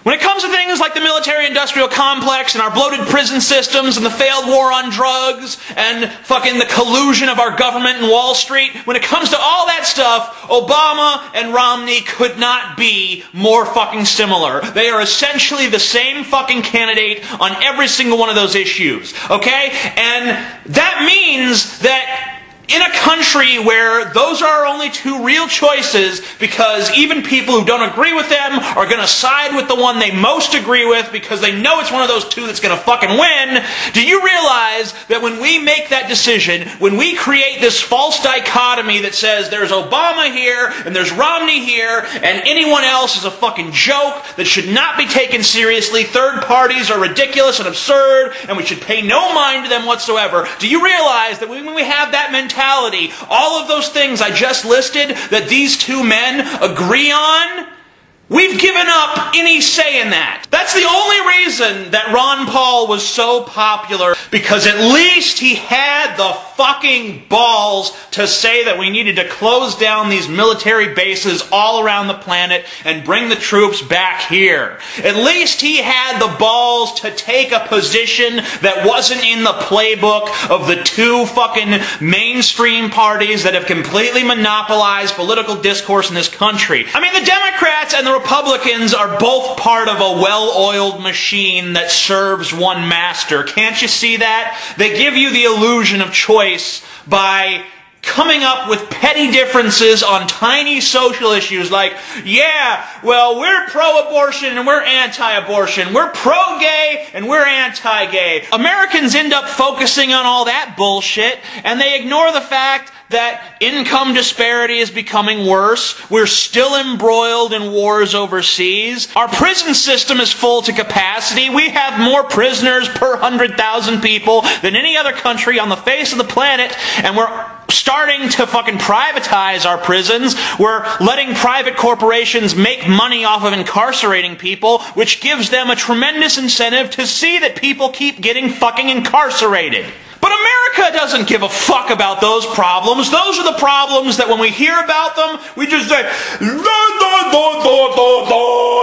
When it comes to things like the military-industrial complex and our bloated prison systems and the failed war on drugs and fucking the collusion of our government and Wall Street, when it comes to all that stuff, Obama and Romney could not be more fucking similar. They are essentially the same fucking candidate on every single one of those issues, okay? And that means that in a country where those are our only two real choices, because even people who don't agree with them are going to side with the one they most agree with because they know it's one of those two that's going to fucking win, do you realize that when we make that decision, when we create this false dichotomy that says there's Obama here and there's Romney here and anyone else is a fucking joke that should not be taken seriously, third parties are ridiculous and absurd and we should pay no mind to them whatsoever, do you realize that when we have that mentality, all of those things I just listed that these two men agree on, we've given up any say in that. That's the only reason that Ron Paul was so popular, because at least he had the fucking balls to say that we needed to close down these military bases all around the planet and bring the troops back here. At least he had the balls to take a position that wasn't in the playbook of the two fucking mainstream parties that have completely monopolized political discourse in this country. I mean, the Democrats and the Republicans are both part of a well-oiled machine that serves one master. Can't you see that? They give you the illusion of choice by coming up with petty differences on tiny social issues like, yeah, well, we're pro-abortion and we're anti-abortion. We're pro-gay and we're anti-gay. Americans end up focusing on all that bullshit and they ignore the fact that income disparity is becoming worse. We're still embroiled in wars overseas. Our prison system is full to capacity. We have more prisoners per 100,000 people than any other country on the face of the planet. And we're starting to fucking privatize our prisons. We're letting private corporations make money off of incarcerating people, which gives them a tremendous incentive to see that people keep getting fucking incarcerated. But America doesn't give a fuck about those problems. Those are the problems that when we hear about them, we just say,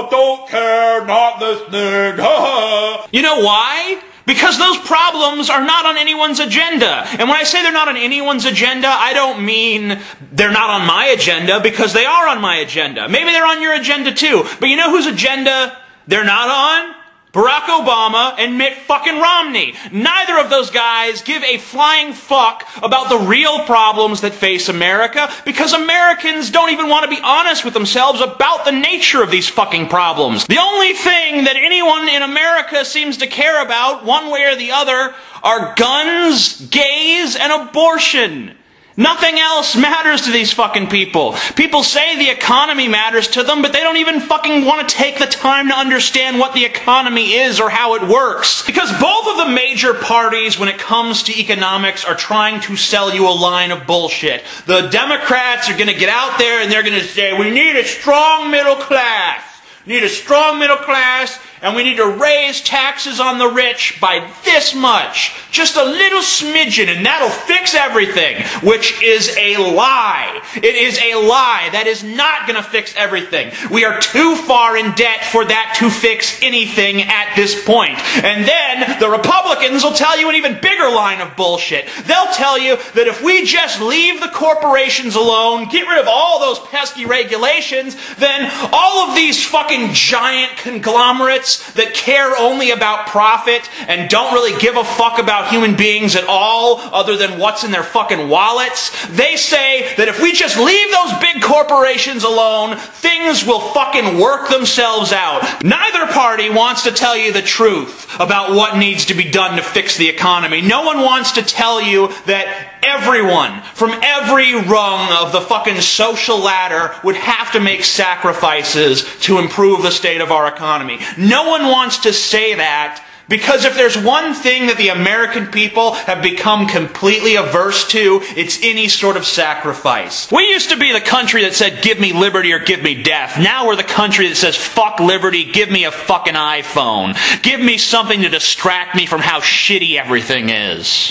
don't care, not listening. You know why? Because those problems are not on anyone's agenda. And when I say they're not on anyone's agenda, I don't mean they're not on my agenda, because they are on my agenda. Maybe they're on your agenda too. But you know whose agenda they're not on? Barack Obama and Mitt fucking Romney. Neither of those guys give a flying fuck about the real problems that face America, because Americans don't even want to be honest with themselves about the nature of these fucking problems. The only thing that anyone in America seems to care about, one way or the other, are guns, gays, and abortion. Nothing else matters to these fucking people. People say the economy matters to them, but they don't even fucking want to take the time to understand what the economy is or how it works. Because both of the major parties, when it comes to economics, are trying to sell you a line of bullshit. The Democrats are going to get out there and they're going to say, we need a strong middle class. We need a strong middle class, and we need to raise taxes on the rich by this much. Just a little smidgen, and that'll fix everything. Which is a lie. It is a lie. That is not going to fix everything. We are too far in debt for that to fix anything at this point. And then the Republicans will tell you an even bigger line of bullshit. They'll tell you that if we just leave the corporations alone, get rid of all those pesky regulations, then all of these fucking giant conglomerates that care only about profit and don't really give a fuck about human beings at all other than what's in their fucking wallets, they say that if we just leave those big corporations alone, things will fucking work themselves out. Neither party wants to tell you the truth about what needs to be done to fix the economy. No one wants to tell you that everyone from every rung of the fucking social ladder would have to make sacrifices to improve the state of our economy. No one wants to say that, because if there's one thing that the American people have become completely averse to, it's any sort of sacrifice. We used to be the country that said, give me liberty or give me death. Now we're the country that says, fuck liberty, give me a fucking iPhone. Give me something to distract me from how shitty everything is.